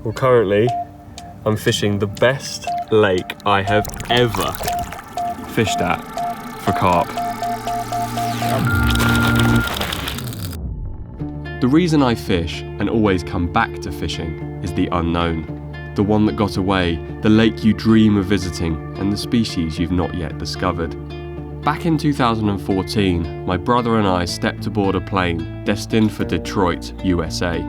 Well, currently I'm fishing the best lake I have ever fished at for carp. The reason I fish and always come back to fishing is the unknown. The one that got away, the lake you dream of visiting, and the species you've not yet discovered. Back in 2014, my brother and I stepped aboard a plane destined for Detroit, USA.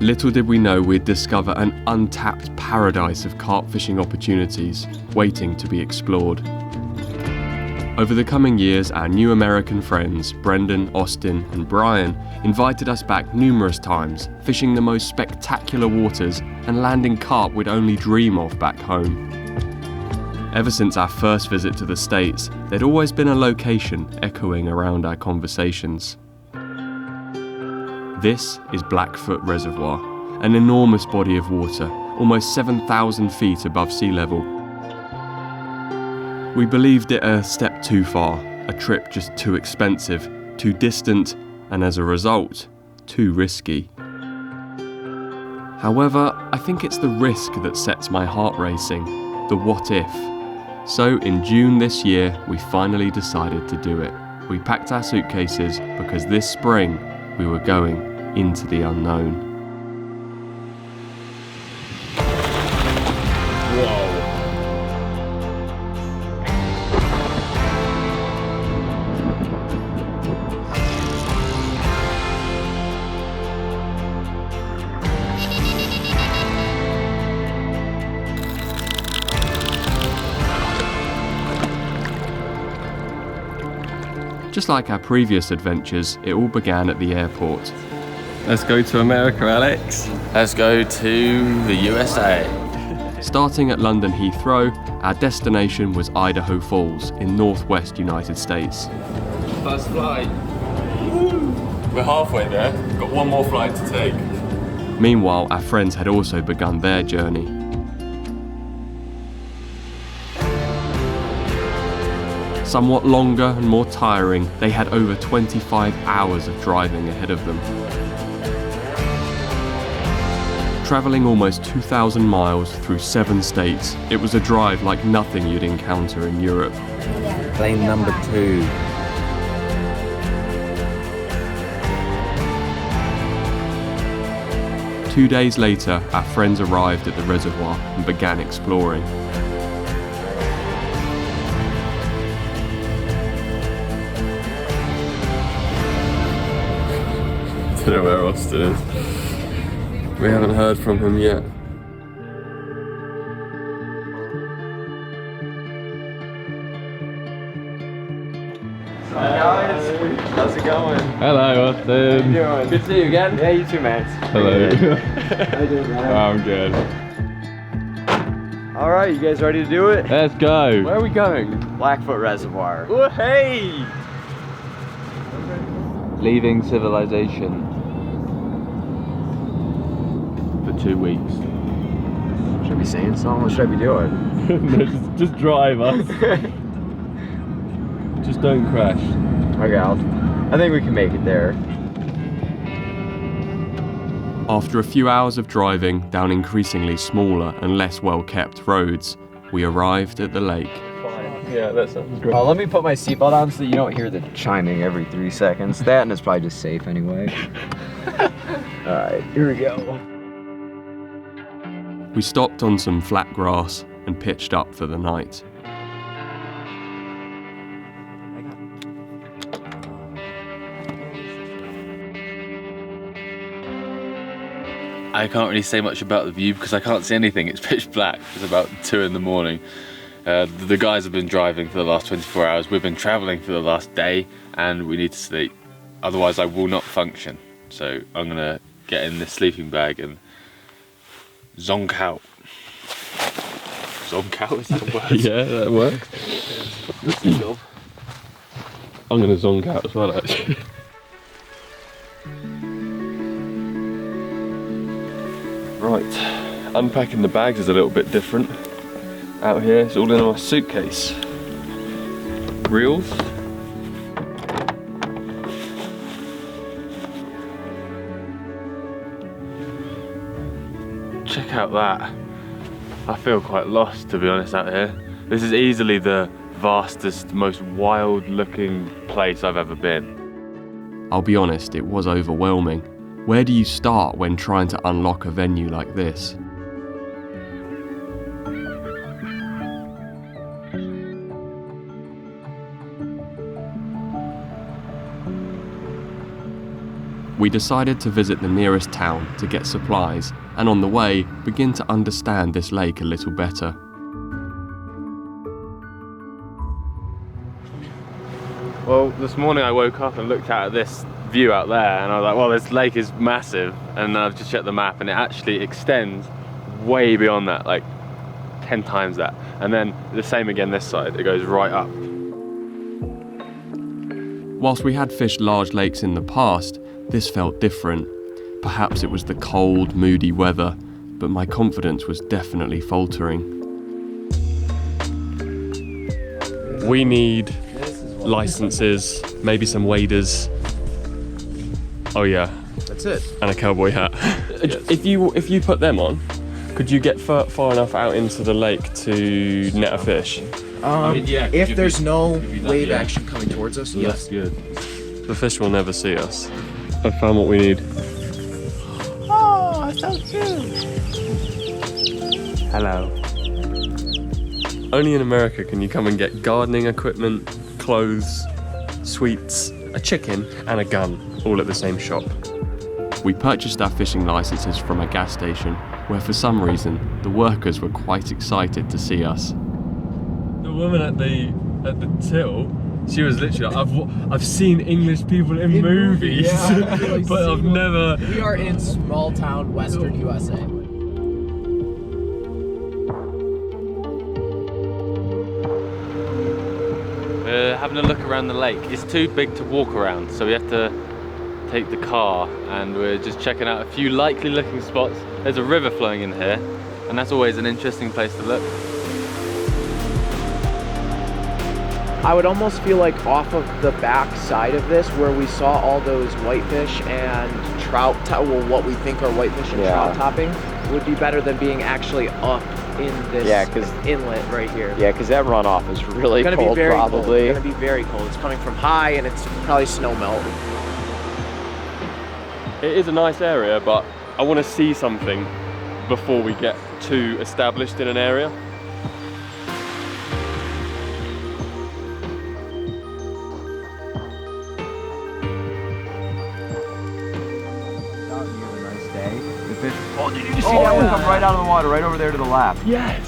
Little did we know we'd discover an untapped paradise of carp fishing opportunities waiting to be explored. Over the coming years, our new American friends, Brendan, Austin, and Brian, invited us back numerous times, fishing the most spectacular waters and landing carp we'd only dream of back home. Ever since our first visit to the States, there'd always been a location echoing around our conversations. This is Blackfoot Reservoir, an enormous body of water, almost 7,000 feet above sea level. We believed it a step too far, a trip just too expensive, too distant, and as a result, too risky. However, I think it's the risk that sets my heart racing, the what if. So in June this year, we finally decided to do it. We packed our suitcases because this spring we were going into the unknown. Just like our previous adventures, it all began at the airport. Let's go to America, Alex. Let's go to the USA. Starting at London Heathrow, our destination was Idaho Falls in northwest United States. First flight. We're halfway there. Got one more flight to take. Meanwhile, our friends had also begun their journey. Somewhat longer and more tiring, they had over 25 hours of driving ahead of them. Travelling almost 2,000 miles through 7 states, it was a drive like nothing you'd encounter in Europe. Plane number 2. Two days later, our friends arrived at the reservoir and began exploring. I don't know where Austin is. We haven't heard from him yet. Hi guys, how's it going? Hello, Austin. How you doing? Good to see you again. Yeah, you too, man. Hello. How you doing, man? I'm good. All right, you guys ready to do it? Let's go. Where are we going? Blackfoot Reservoir. Oh, hey! Leaving civilization. For 2 weeks. Should I be saying something? What should I be doing? No, just drive us. Just don't crash. Okay, I think we can make it there. After a few hours of driving down increasingly smaller and less well-kept roads, we arrived at the lake. Yeah, that sounds great. Let me put my seatbelt on so you don't hear the chiming every 3 seconds. That and it's probably just safe anyway. Alright, here we go. We stopped on some flat grass and pitched up for the night. I can't really say much about the view because I can't see anything. It's pitch black. It's about 2 in the morning. The guys have been driving for the last 24 hours. We've been traveling for the last day and we need to sleep. Otherwise I will not function. So I'm gonna get in this sleeping bag and zonk out. Zonk out, is that a word? Yeah, that works. I'm gonna zonk out as well, actually. Right, unpacking the bags is a little bit different. Out here, it's all in my suitcase. Reels. check out that. I feel quite lost, to be honest, out here. This is easily the vastest, most wild looking place I've ever been. I'll be honest, it was overwhelming. Where do you start when trying to unlock a venue like this? We decided to visit the nearest town to get supplies, and on the way, begin to understand this lake a little better. Well, this morning I woke up and looked out at this view out there, and I was like, well, this lake is massive, and I've just checked the map, and it actually extends way beyond that, like 10 times that. And then the same again this side, it goes right up. Whilst we had fished large lakes in the past, this felt different. Perhaps it was the cold, moody weather, but my confidence was definitely faltering. We need licenses, maybe some waders. Oh yeah. That's it. And a cowboy hat. If you put them on, could you get far enough out into the lake to net a fish? If there's no wave action coming towards us, yes. That's good. The fish will never see us. I found what we need. Oh, so cute. Hello. Only in America can you come and get gardening equipment, clothes, sweets, a chicken and a gun, all at the same shop. We purchased our fishing licenses from a gas station, where for some reason the workers were quite excited to see us. The woman at the till, she was literally, I've seen English people in movies, yeah, but I've never. We are in small town Western USA. We're having a look around the lake. It's too big to walk around, so we have to take the car, and we're just checking out a few likely looking spots. There's a river flowing in here, and that's always an interesting place to look. I would almost feel like off of the back side of this, where we saw all those whitefish and trout, well, what we think are whitefish and trout topping, would be better than being actually up in this inlet right here. Yeah, because that runoff is really It's cold, probably. It's gonna be very cold. It's coming from high, and it's probably snow melt. It is a nice area, but I want to see something before we get too established in an area. Oh, did you see that one come right out of the water, right over there to the left? Yes!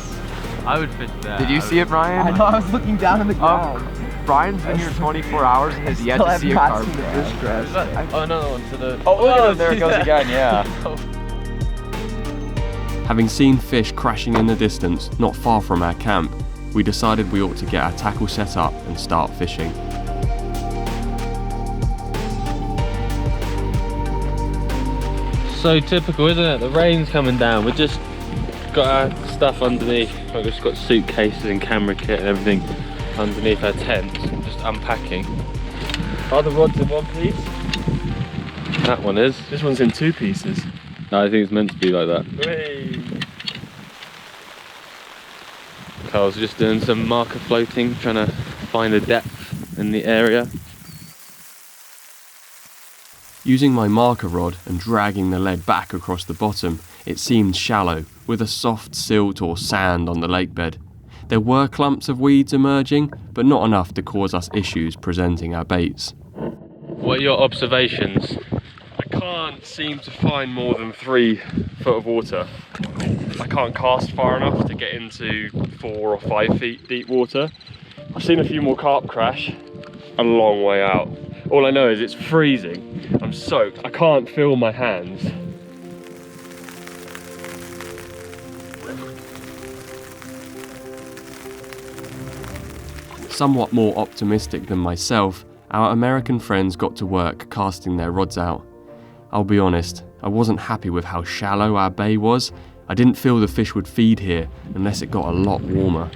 I would fish there. Did you see it, Brian? I know, I was looking down in the ground. Brian's been here 24 hours and has yet to see a carp. Oh, another one to the... Oh, there it goes again, yeah. Having seen fish crashing in the distance not far from our camp, we decided we ought to get our tackle set up and start fishing. So typical, isn't it? The rain's coming down. We've just got our stuff underneath. We've just got suitcases and camera kit and everything underneath our tent. Just unpacking. Are the rods in one piece? That one is. This one's in two pieces. No, I think it's meant to be like that. Hey. Carl's just doing some marker floating, trying to find a depth in the area. Using my marker rod and dragging the lead back across the bottom, it seemed shallow, with a soft silt or sand on the lake bed. There were clumps of weeds emerging, but not enough to cause us issues presenting our baits. What are your observations? I can't seem to find more than 3 foot of water. I can't cast far enough to get into 4 or 5 feet deep water. I've seen a few more carp crash a long way out. All I know is it's freezing. I'm soaked. I can't feel my hands. Somewhat more optimistic than myself, our American friends got to work casting their rods out. I'll be honest, I wasn't happy with how shallow our bay was. I didn't feel the fish would feed here unless it got a lot warmer.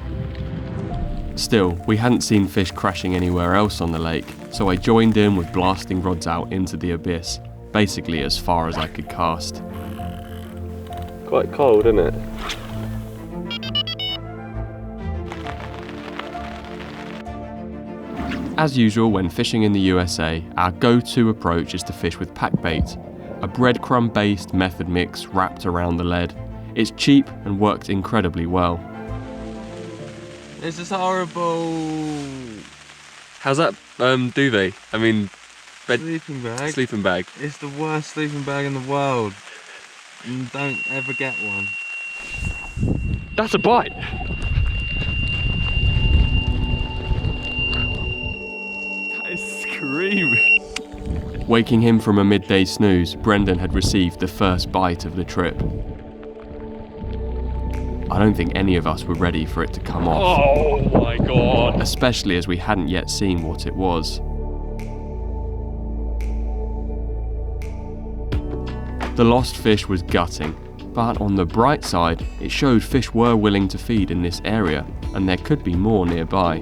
Still, we hadn't seen fish crashing anywhere else on the lake, so I joined in with blasting rods out into the abyss, basically as far as I could cast. Quite cold, isn't it? As usual when fishing in the USA, our go-to approach is to fish with pack bait, a breadcrumb-based method mix wrapped around the lead. It's cheap and worked incredibly well. This is horrible. How's that duvet? I mean, Sleeping bag. sleeping bag. It's the worst sleeping bag in the world. And don't ever get one. That's a bite! That is screaming. Waking him from a midday snooze, Brendan had received the first bite of the trip. I don't think any of us were ready for it to come off. Oh my god. Especially as we hadn't yet seen what it was. The lost fish was gutting, but on the bright side, it showed fish were willing to feed in this area, and there could be more nearby.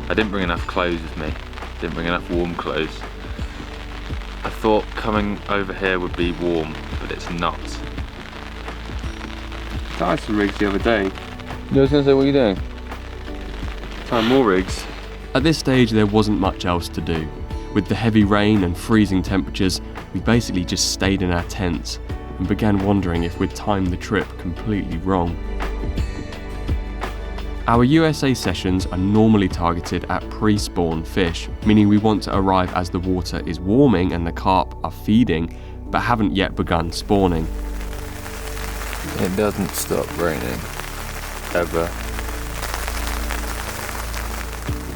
I didn't bring enough clothes with me. Didn't bring enough warm clothes. I thought coming over here would be warm, but it's not. Tied some rigs the other day. I was gonna say, what are you doing? Time more rigs. At this stage, there wasn't much else to do. With the heavy rain and freezing temperatures, we basically just stayed in our tents and began wondering if we'd timed the trip completely wrong. Our USA sessions are normally targeted at pre-spawn fish, meaning we want to arrive as the water is warming and the carp are feeding, but haven't yet begun spawning. It doesn't stop raining. Ever.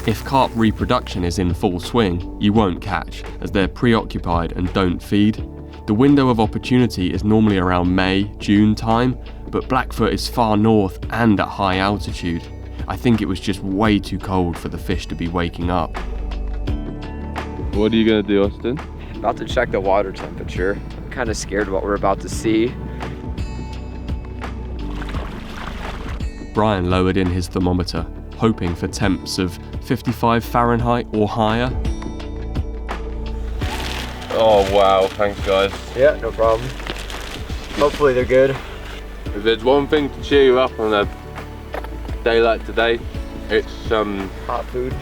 If carp reproduction is in full swing, you won't catch, as they're preoccupied and don't feed. The window of opportunity is normally around May, June time, but Blackfoot is far north and at high altitude. I think it was just way too cold for the fish to be waking up. What are you gonna do, Austin? About to check the water temperature. I'm kind of scared what we're about to see. Brian lowered in his thermometer, hoping for temps of 55 Fahrenheit or higher. Oh wow, thanks guys. Yeah, no problem. Hopefully they're good. If there's one thing to cheer you up on a day like today, it's some Hot food.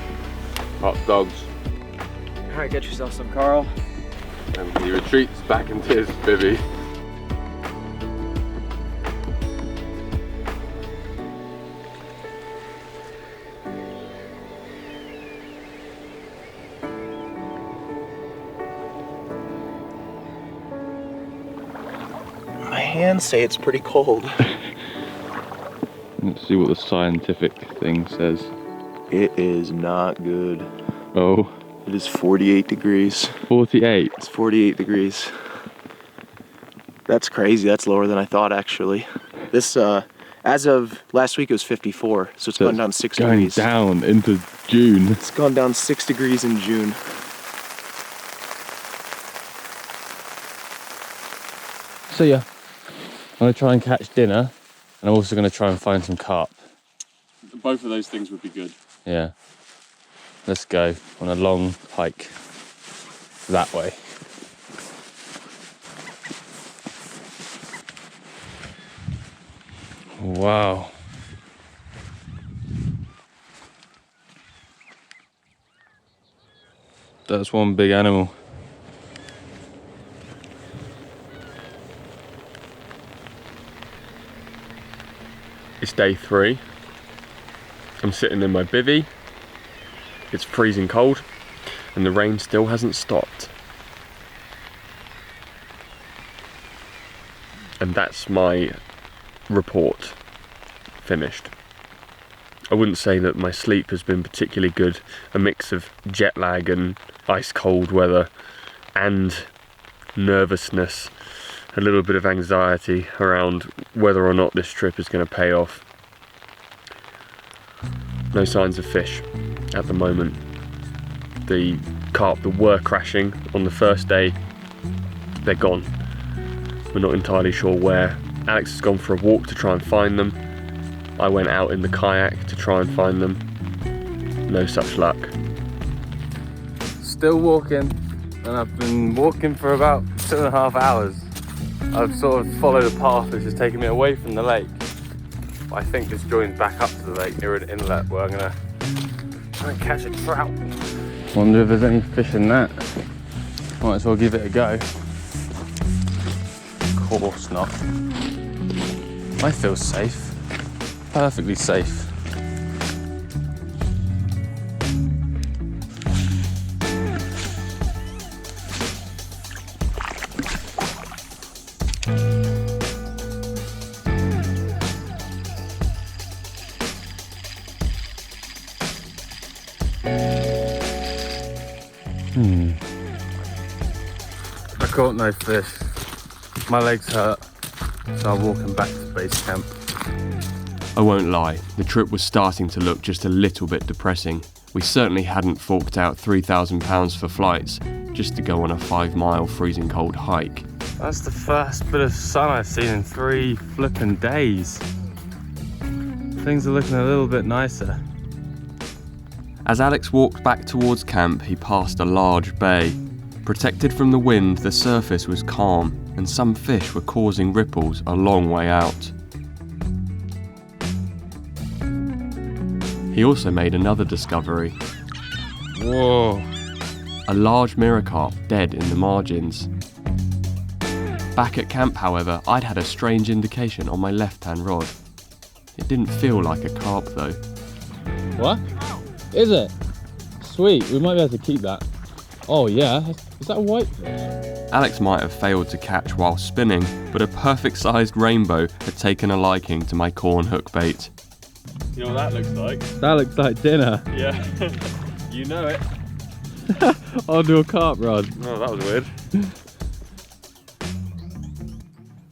hot dogs. All right, get yourself some, Carl. And he retreats back into his bivvy. My hands say it's pretty cold. Let's see what the scientific thing says. It is not good. Oh, It is 48 degrees. 48. It's 48 degrees. That's crazy. That's lower than I thought, actually. This, as of last week, it was 54. So it's gone down 6 Going degrees. down into June. It's gone down 6 degrees in June. So yeah, I'm gonna try and catch dinner, and I'm also gonna try and find some carp. Both of those things would be good. Yeah. Let's go on a long hike that way. Wow. That's one big animal. It's day 3. I'm sitting in my bivvy. It's freezing cold and the rain still hasn't stopped. And that's my report finished. I wouldn't say that my sleep has been particularly good. A mix of jet lag and ice cold weather and nervousness, a little bit of anxiety around whether or not this trip is going to pay off. No signs of fish at the moment. The carp that were crashing on the first day, they're gone. We're not entirely sure where. Alex has gone for a walk to try and find them. I went out in the kayak to try and find them. No such luck. Still walking, and I've been walking for about 2.5 hours, I've sort of followed a path which has taken me away from the lake. But I think this joins back up to the lake near an inlet where I'm gonna try and catch a trout. Wonder if there's any fish in that. Might as well give it a go. Of course not. I feel safe. Perfectly safe. I caught no fish. My legs hurt, so I'm walking back to base camp. I won't lie, the trip was starting to look just a little bit depressing. We certainly hadn't forked out £3,000 for flights just to go on a 5-mile freezing cold hike. That's the first bit of sun I've seen in 3 flipping days. Things are looking a little bit nicer. As Alex walked back towards camp, he passed a large bay. Protected from the wind, the surface was calm, and some fish were causing ripples a long way out. He also made another discovery. Whoa. A large mirror carp dead in the margins. Back at camp, however, I'd had a strange indication on my left-hand rod. It didn't feel like a carp though. What? Is it? Sweet, we might be able to keep that. Oh yeah, is that a whitefish? Alex might have failed to catch while spinning, but a perfect-sized rainbow had taken a liking to my corn hook bait. You know what that looks like? That looks like dinner. Yeah, you know it. Onto a carp rod. Oh, that was weird.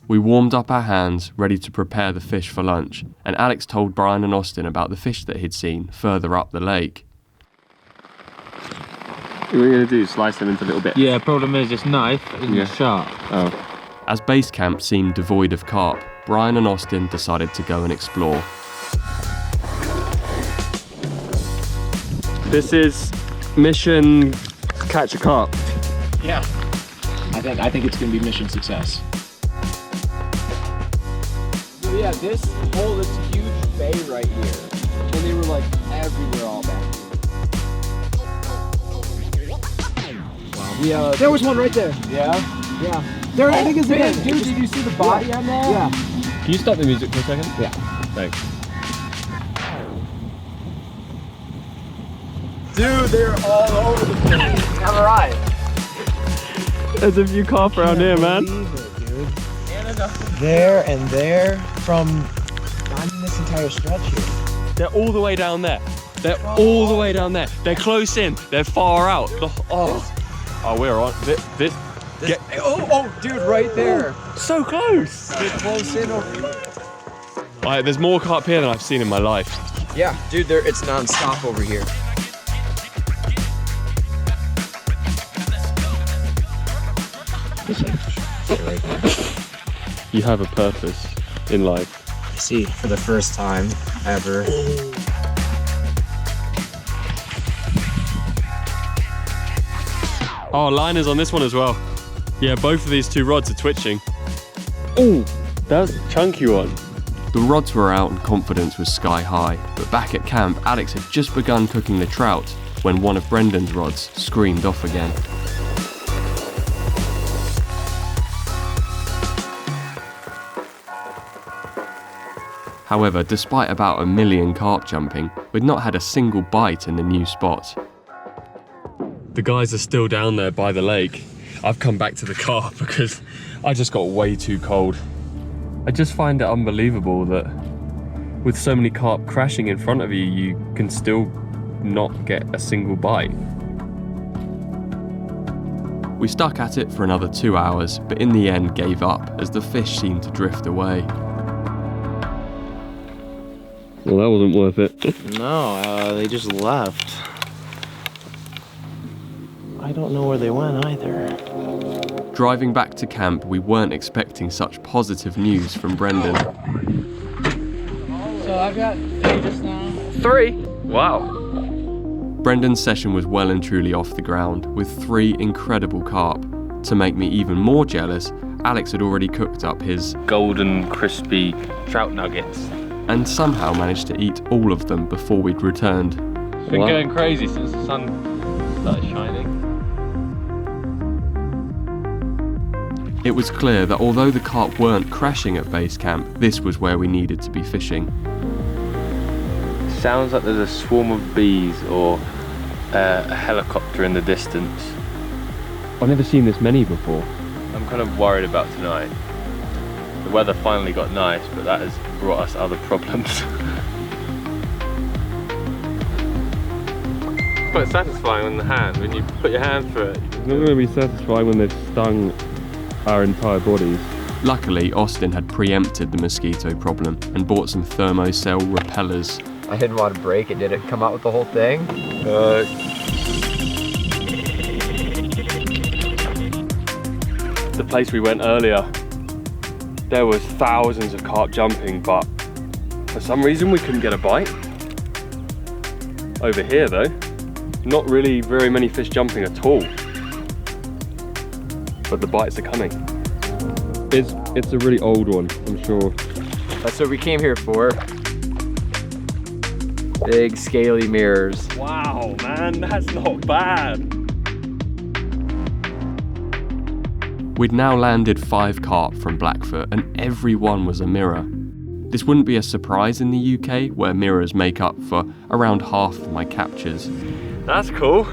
We warmed up our hands, ready to prepare the fish for lunch, and Alex told Brian and Austin about the fish that he'd seen further up the lake. What are you going to do, slice them into little bits? Yeah, problem is this knife isn't sharp. Oh. As base camp seemed devoid of carp, Brian and Austin decided to go and explore. This is mission catch a carp. Yeah. I think it's gonna be mission success. So yeah, this huge bay right here. And they were like everywhere all back here. Wow. Yeah. There was one right there. Yeah? Yeah. There I think is it. Dude, did you see the body on there? Yeah. Can you stop the music for a second? Yeah. Thanks. Dude, they're all over the place. Have a ride. There's a few carp around here, man. There and there from this entire stretch here. They're all the way down there. They're all the way down there. They're close in. They're far out. Oh, we're on. This. Oh, dude, right there. So close. Get close in over here. Alright, there's more carp here than I've seen in my life. Yeah, dude, it's non-stop over here. You have a purpose in life. See, for the first time ever. Oh, line is on this one as well. Yeah, both of these 2 rods are twitching. Oh, that's a chunky one. The rods were out and confidence was sky high, but back at camp, Alex had just begun cooking the trout when one of Brendan's rods screamed off again. However, despite about 1 million carp jumping, we'd not had a single bite in the new spot. The guys are still down there by the lake. I've come back to the car because I just got way too cold. I just find it unbelievable that with so many carp crashing in front of you, you can still not get a single bite. We stuck at it for another 2 hours, but in the end gave up as the fish seemed to drift away. Well, that wasn't worth it. No, they just left. I don't know where they went either. Driving back to camp, we weren't expecting such positive news from Brendan. So I've got 3 just now. 3? Wow. Brendan's session was well and truly off the ground, with 3 incredible carp, To make me even more jealous, Alex had already cooked up his golden crispy trout nuggets and somehow managed to eat all of them before we'd returned. It's been going crazy since the sun started shining. It was clear that although the carp weren't crashing at base camp, this was where we needed to be fishing. Sounds like there's a swarm of bees or a helicopter in the distance. I've never seen this many before. I'm kind of worried about tonight. The weather finally got nice, but that has brought us other problems. Quite satisfying on the hand when you put your hand through it. It's not going to be satisfying when they've stung our entire bodies. Luckily, Austin had preempted the mosquito problem and bought some thermocell repellers. I didn't want to break it. Did it come out with the whole thing? The place we went earlier, there was thousands of carp jumping, but for some reason we couldn't get a bite. Over here though, not really very many fish jumping at all. But the bites are coming. It's a really old one, I'm sure. That's what we came here for. Big scaly mirrors. Wow, man, that's not bad. We'd now landed 5 carp from Blackfoot and every one was a mirror. This wouldn't be a surprise in the UK, where mirrors make up for around half of my captures. That's cool.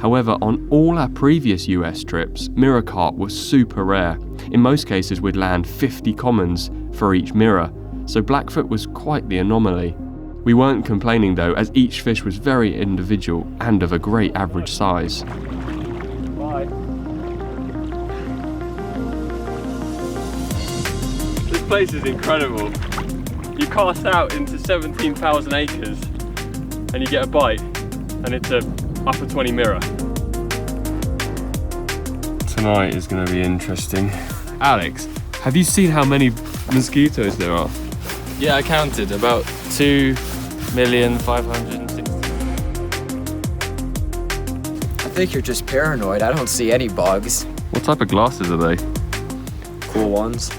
However, on all our previous US trips, mirror carp were super rare. In most cases, we'd land 50 commons for each mirror, so Blackfoot was quite the anomaly. We weren't complaining though, as each fish was very individual and of a great average size. Bye. This place is incredible. You cast out into 17,000 acres and you get a bite, and it's a upper 20 mirror. Tonight is going to be interesting. Alex, have you seen how many mosquitoes there are? Yeah, I counted about 2,560,000. I think you're just paranoid. I don't see any bugs. What type of glasses are they? Cool ones.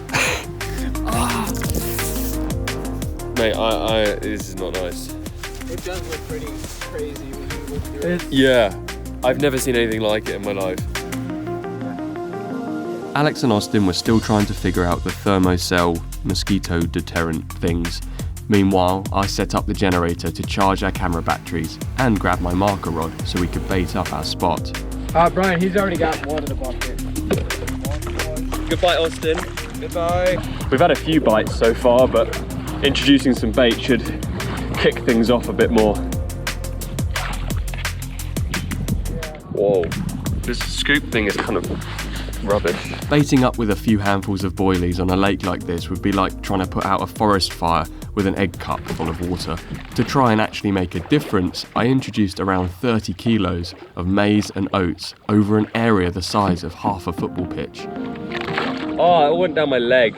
Mate, this is not nice. It does look pretty crazy when you look through it. Yeah, I've never seen anything like it in my life. Alex and Austin were still trying to figure out the thermocell mosquito deterrent things. Meanwhile, I set up the generator to charge our camera batteries and grab my marker rod so we could bait up our spot. Brian, he's already got one in the bucket. Goodbye, Austin. Goodbye. We've had a few bites so far, but introducing some bait should kick things off a bit more. Whoa, this scoop thing is kind of rubbish. Baiting up with a few handfuls of boilies on a lake like this would be like trying to put out a forest fire with an egg cup full of water. To try and actually make a difference, I introduced around 30 kilos of maize and oats over an area the size of half a football pitch. Oh, it went down my leg.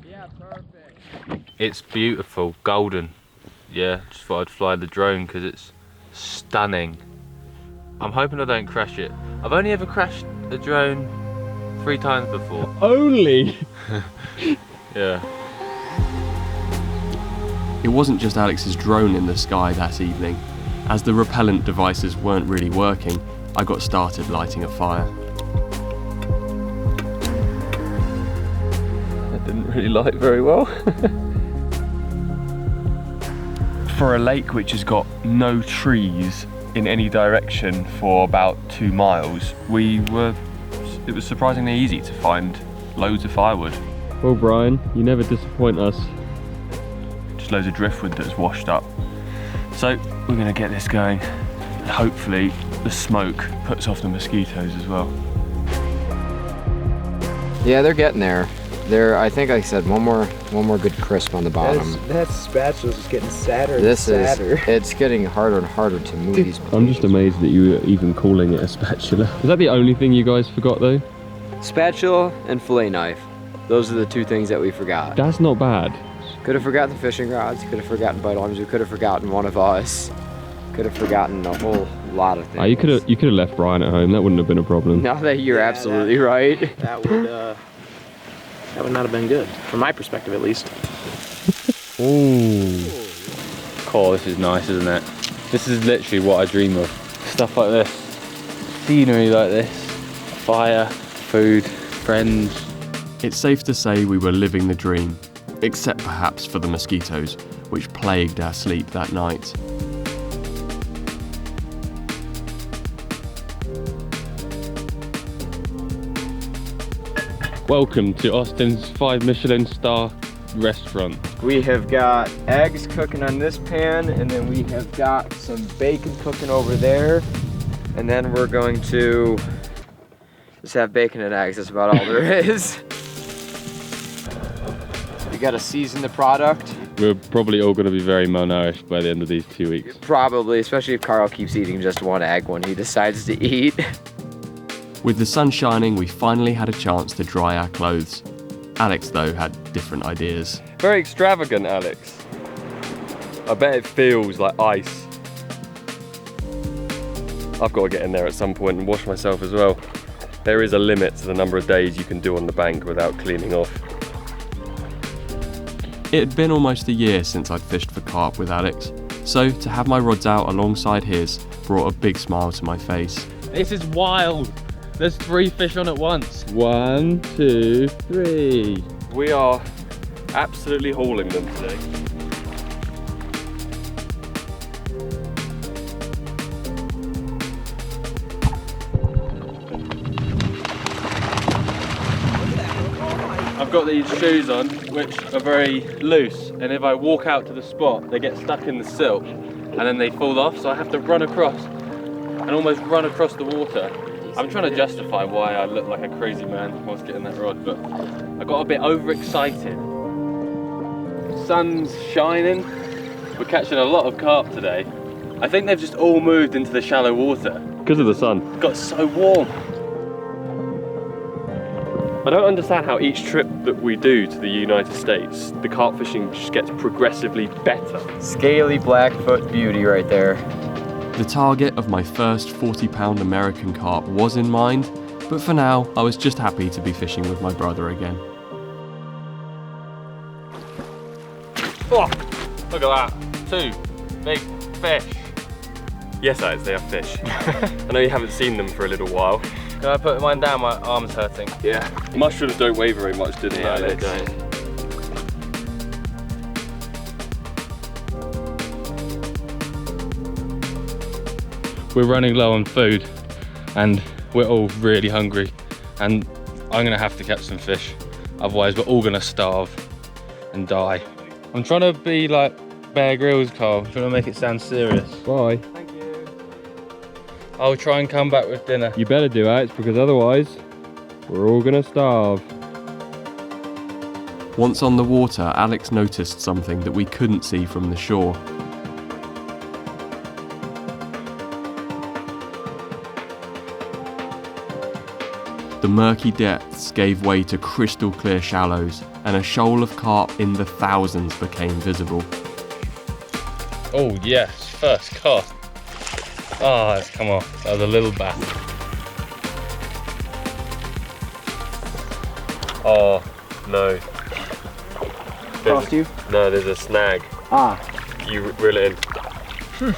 Yeah, perfect. It's beautiful, golden. Yeah, just thought I'd fly the drone because it's stunning. I'm hoping I don't crash it. I've only ever crashed a drone 3 times before. Only? Yeah. It wasn't just Alex's drone in the sky that evening. As the repellent devices weren't really working, I got started lighting a fire. That didn't really light very well. For a lake which has got no trees in any direction for about 2 miles, it was surprisingly easy to find loads of firewood. Well, Brian, you never disappoint us. Just loads of driftwood that's washed up. So we're gonna get this going, and hopefully the smoke puts off the mosquitoes as well. Yeah, they're getting there. I think I said one more good crisp on the bottom. That spatula's just getting sadder and This sadder. it's getting harder and harder to move these. I'm just amazed that you were even calling it a spatula. Is that the only thing you guys forgot though? Spatula and fillet knife. Those are the 2 things that we forgot. That's not bad. Could have forgotten the fishing rods, could have forgotten bite arms, we could have forgotten one of us. Could have forgotten a whole lot of things. Oh, you could have left Brian at home. That wouldn't have been a problem. Now that you're absolutely right. That would not have been good, from my perspective at least. Ooh. Oh, this is nice, isn't it? This is literally what I dream of. Stuff like this, scenery like this, fire, food, friends. It's safe to say we were living the dream, except perhaps for the mosquitoes, which plagued our sleep that night. Welcome to Austin's 5 Michelin star restaurant. We have got eggs cooking on this pan, and then we have got some bacon cooking over there. And then we're going to just have bacon and eggs. That's about all there is. We gotta season the product. We're probably all going to be very malnourished by the end of these 2 weeks. Probably, especially if Carl keeps eating just one egg when he decides to eat. With the sun shining, we finally had a chance to dry our clothes. Alex, though, had different ideas. Very extravagant, Alex. I bet it feels like ice. I've got to get in there at some point and wash myself as well. There is a limit to the number of days you can do on the bank without cleaning off. It had been almost a year since I'd fished for carp with Alex, so to have my rods out alongside his brought a big smile to my face. This is wild. There's 3 fish on at once. 1, 2, 3. We are absolutely hauling them today. I've got these shoes on, which are very loose, and if I walk out to the spot, they get stuck in the silt, and then they fall off, so I have to run across, and almost run across the water. I'm trying to justify why I look like a crazy man whilst getting that rod, but I got a bit overexcited. The sun's shining, we're catching a lot of carp today. I think they've just all moved into the shallow water. Because of the sun. It got so warm. I don't understand how each trip that we do to the United States, the carp fishing just gets progressively better. Scaly Blackfoot beauty right there. The target of my first 40-pound American carp was in mind, but for now, I was just happy to be fishing with my brother again. Oh, look at that. 2 big fish. Yes, Alex, they are fish. I know you haven't seen them for a little while. Can I put mine down? My arm's hurting. Yeah. Mushrooms don't weigh very much, do they, Alex? They don't. We're running low on food and we're all really hungry, and I'm gonna have to catch some fish, otherwise we're all gonna starve and die. I'm trying to be like Bear Grylls, Carl. I'm trying to make it sound serious. Bye. Thank you. I'll try and come back with dinner. You better do, Alex, because otherwise we're all gonna starve. Once on the water, Alex noticed something that we couldn't see from the shore. The murky depths gave way to crystal clear shallows, and a shoal of carp in the thousands became visible. Oh yes, first cast. Ah, it's come off. That was a little bass. Oh, no. Crossed you? No, there's a snag. Ah. You reel it in.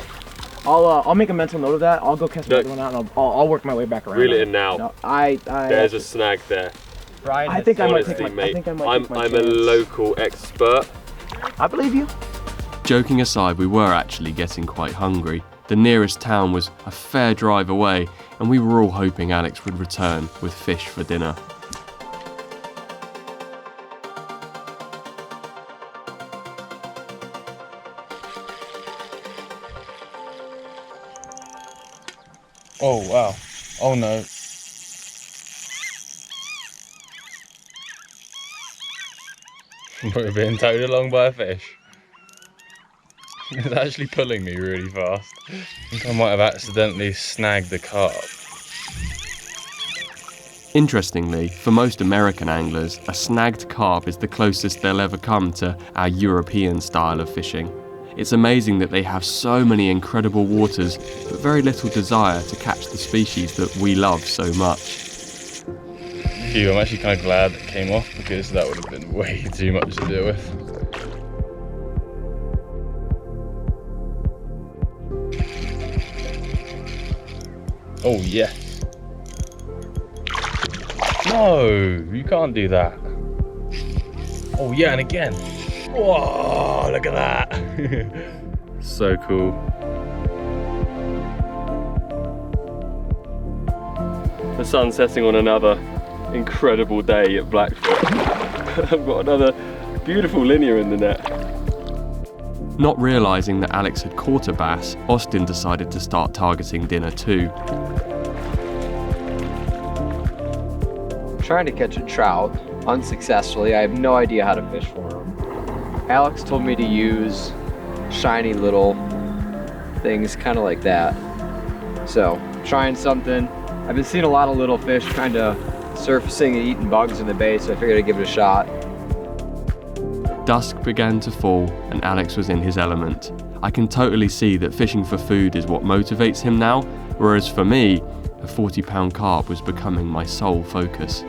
I'll make a mental note of that. I'll go catch another one out, and I'll work my way back around. Reel it in now. No, There's a snag there. Brian, I think I might take my. Mate, I think I might take my I'm a local expert. I believe you. Joking aside, we were actually getting quite hungry. The nearest town was a fair drive away, and we were all hoping Alex would return with fish for dinner. Oh wow. Oh no. We're being towed along by a fish. It's actually pulling me really fast. I think I might have accidentally snagged the carp. Interestingly, for most American anglers, a snagged carp is the closest they'll ever come to our European style of fishing. It's amazing that they have so many incredible waters, but very little desire to catch the species that we love so much. Phew, I'm actually kind of glad that came off because that would have been way too much to deal with. Oh yes. No, you can't do that. Oh yeah, and again. Whoa, look at that. So cool. The sun's setting on another incredible day at Blackfoot. I've got another beautiful linear in the net. Not realising that Alex had caught a bass, Austin decided to start targeting dinner too. Trying to catch a trout unsuccessfully. I have no idea how to fish for them. Alex told me to use shiny little things, kind of like that. So, trying something. I've been seeing a lot of little fish kind of surfacing and eating bugs in the bay, so I figured I'd give it a shot. Dusk began to fall and Alex was in his element. I can totally see that fishing for food is what motivates him now, whereas for me, a 40-pound carp was becoming my sole focus.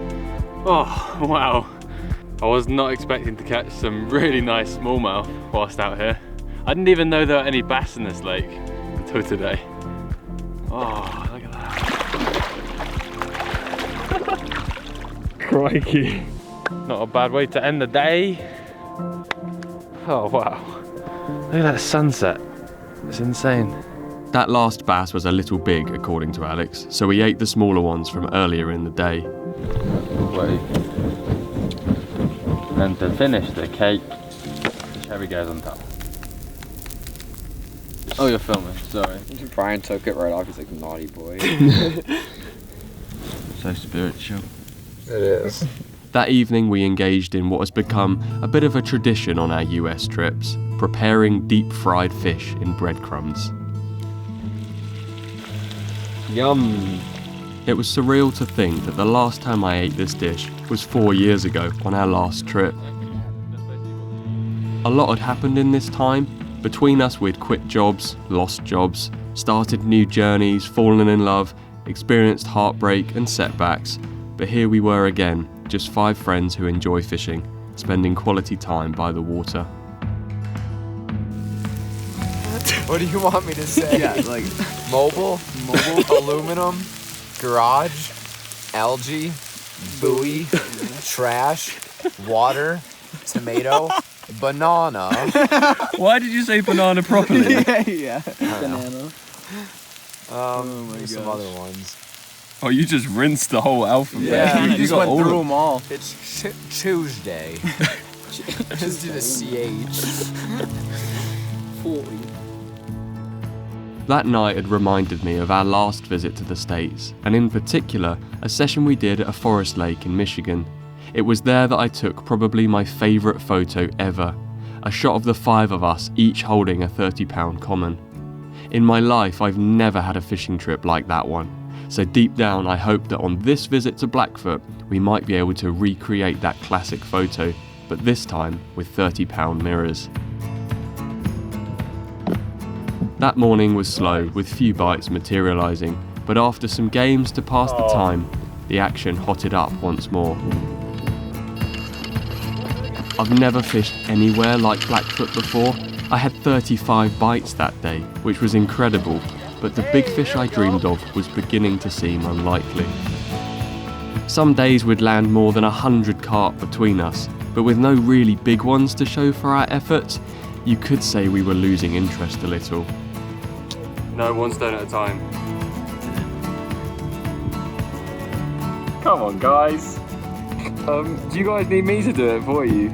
Oh, wow. I was not expecting to catch some really nice smallmouth whilst out here. I didn't even know there were any bass in this lake until today. Oh, look at that. Crikey. Not a bad way to end the day. Oh, wow. Look at that sunset. It's insane. That last bass was a little big, according to Alex, so we ate the smaller ones from earlier in the day. Wait. And to finish the cake, the cherry goes on top. Oh, you're filming, sorry. Brian took it right off, he's like, naughty boy. So spiritual. It is. That evening we engaged in what has become a bit of a tradition on our US trips, preparing deep-fried fish in breadcrumbs. Yum. It was surreal to think that the last time I ate this dish was 4 years ago on our last trip. A lot had happened in this time. Between us we'd quit jobs, lost jobs, started new journeys, fallen in love, experienced heartbreak and setbacks. But here we were again, just 5 friends who enjoy fishing, spending quality time by the water. What do you want me to say? Yeah, like Mobile, aluminum, garage, algae, buoy, trash, water, tomato, banana. Why did you say banana properly? yeah. Banana. There's some other ones. Oh, you just rinsed the whole alphabet. Yeah, you just got went all through of them all. It's Tuesday. Just do the CH. 40. That night had reminded me of our last visit to the States, and in particular, a session we did at a forest lake in Michigan. It was there that I took probably my favourite photo ever, a shot of the 5 of us each holding a 30-pound common. In my life, I've never had a fishing trip like that one, so deep down I hope that on this visit to Blackfoot, we might be able to recreate that classic photo, but this time with 30-pound mirrors. That morning was slow, with few bites materialising, but after some games to pass the time, the action hotted up once more. I've never fished anywhere like Blackfoot before. I had 35 bites that day, which was incredible, but the big fish I dreamed of was beginning to seem unlikely. Some days we'd land more than 100 carp between us, but with no really big ones to show for our efforts, you could say we were losing interest a little. No, one stone at a time. Come on, guys. Do you guys need me to do it for you?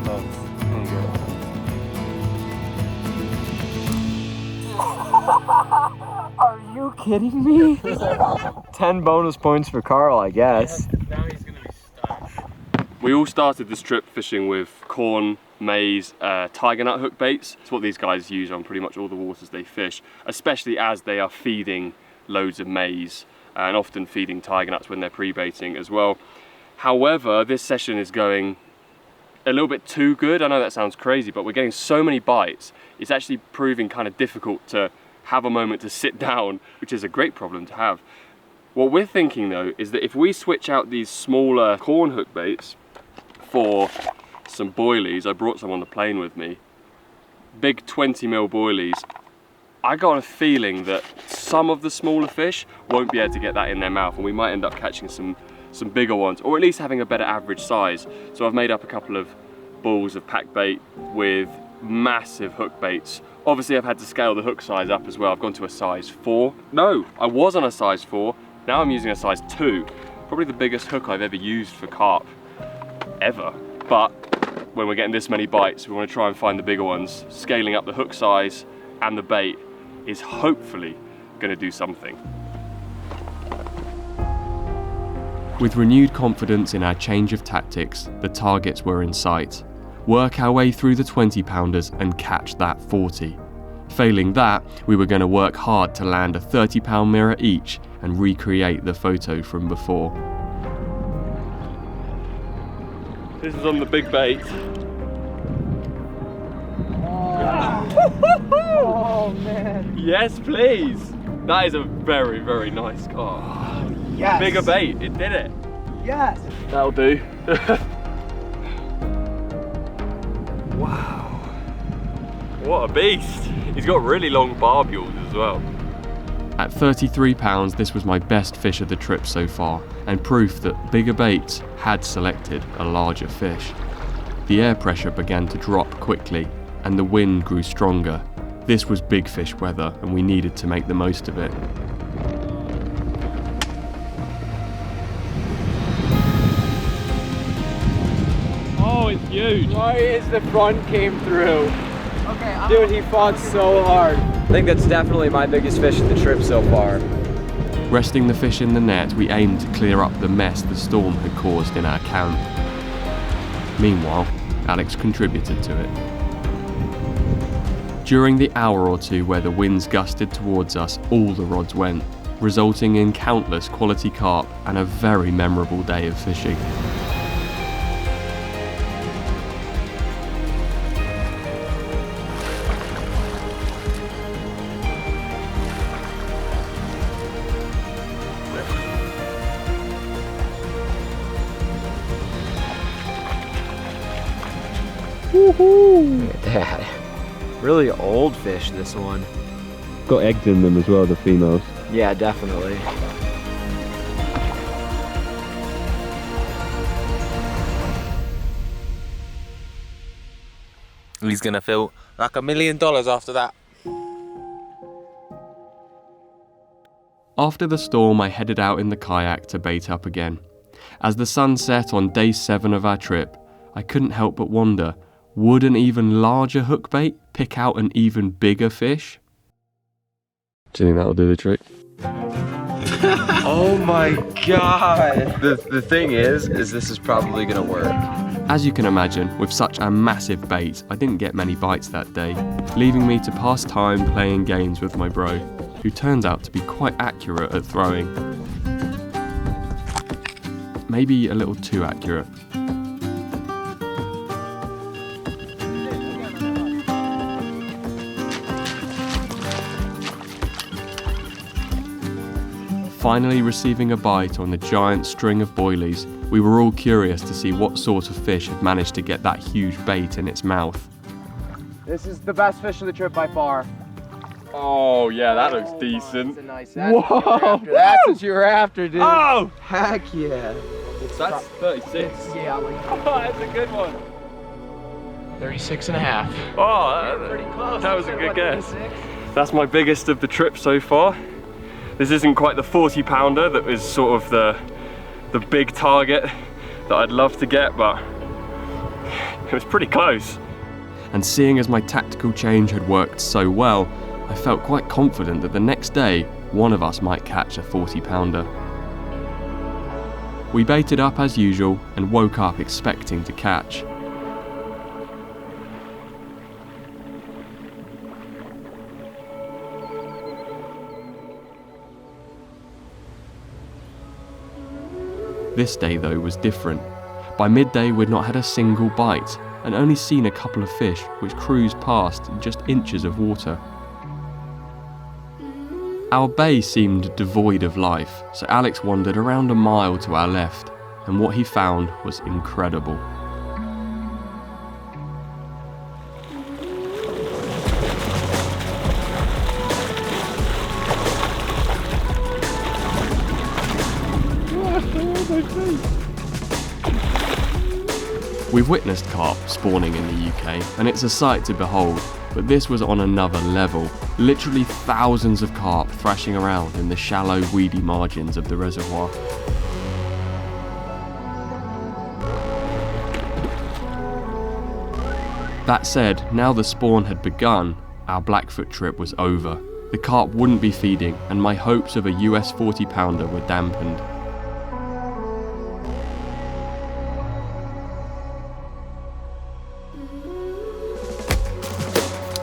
Oh, there you go. Are you kidding me? 10 bonus points for Carl, I guess. Now he's gonna be stoked. We all started this trip fishing with corn, maize, tiger nut hook baits. It's what these guys use on pretty much all the waters they fish, especially as they are feeding loads of maize and often feeding tiger nuts when they're pre-baiting as well. However, this session is going a little bit too good. I know that sounds crazy, but we're getting so many bites. It's actually proving kind of difficult to have a moment to sit down, which is a great problem to have. What we're thinking though is that if we switch out these smaller corn hook baits for some boilies, I brought some on the plane with me, big 20mm boilies, I got a feeling that some of the smaller fish won't be able to get that in their mouth, and we might end up catching some bigger ones, or at least having a better average size. So I've made up a couple of balls of pack bait with massive hook baits. Obviously I've had to scale the hook size up as well. I've gone to a size 4. No, I was on a size 4. Now I'm using a size 2. Probably the biggest hook I've ever used for carp, ever. But when we're getting this many bites, we want to try and find the bigger ones. Scaling up the hook size and the bait is hopefully going to do something. With renewed confidence in our change of tactics, the targets were in sight. Work our way through the 20-pounders and catch that 40. Failing that, we were going to work hard to land a 30-pound mirror each and recreate the photo from before. This is on the big bait. Oh man. Yes, please. That is a very, very nice carp. Yes. Bigger bait, it did it. Yes. That'll do. Wow. What a beast. He's got really long barbules as well. At 33 pounds, this was my best fish of the trip so far, and proof that bigger baits had selected a larger fish. The air pressure began to drop quickly, and the wind grew stronger. This was big fish weather, and we needed to make the most of it. Oh, it's huge. Right as the front came through. Dude, he fought so hard. I think that's definitely my biggest fish of the trip so far. Resting the fish in the net, we aimed to clear up the mess the storm had caused in our camp. Meanwhile, Alex contributed to it. During the hour or two where the winds gusted towards us, all the rods went, resulting in countless quality carp and a very memorable day of fishing. Look at that. Really old fish, this one. Got eggs in them as well, the females. Yeah, definitely. He's gonna feel like $1 million after that. After the storm, I headed out in the kayak to bait up again. As the sun set on day 7 of our trip, I couldn't help but wonder, would an even larger hook bait pick out an even bigger fish? Do you think that'll do the trick? Oh my god. The thing is this is probably gonna work. As you can imagine, with such a massive bait, I didn't get many bites that day, leaving me to pass time playing games with my bro, who turns out to be quite accurate at throwing. Maybe a little too accurate. Finally receiving a bite on the giant string of boilies, we were all curious to see what sort of fish had managed to get that huge bait in its mouth. This is the best fish of the trip by far. Oh yeah, that looks decent. That's a nice. That's what you were after, dude. Oh! Heck yeah. That's 36. Yeah, like Oh, that's a good one. 36 and a half. Oh, Pretty close. that was a good guess. That's my biggest of the trip so far. This isn't quite the 40-pounder that was sort of the big target that I'd love to get, but it was pretty close. And seeing as my tactical change had worked so well, I felt quite confident that the next day, one of us might catch a 40-pounder. We baited up as usual and woke up expecting to catch. This day though was different. By midday, we'd not had a single bite and only seen a couple of fish which cruised past in just inches of water. Our bay seemed devoid of life, so Alex wandered around a mile to our left, and what he found was incredible. We've witnessed carp spawning in the UK, and it's a sight to behold, but this was on another level. Literally thousands of carp thrashing around in the shallow, weedy margins of the reservoir. That said, now the spawn had begun, our Blackfoot trip was over. The carp wouldn't be feeding, and my hopes of a US 40-pounder were dampened.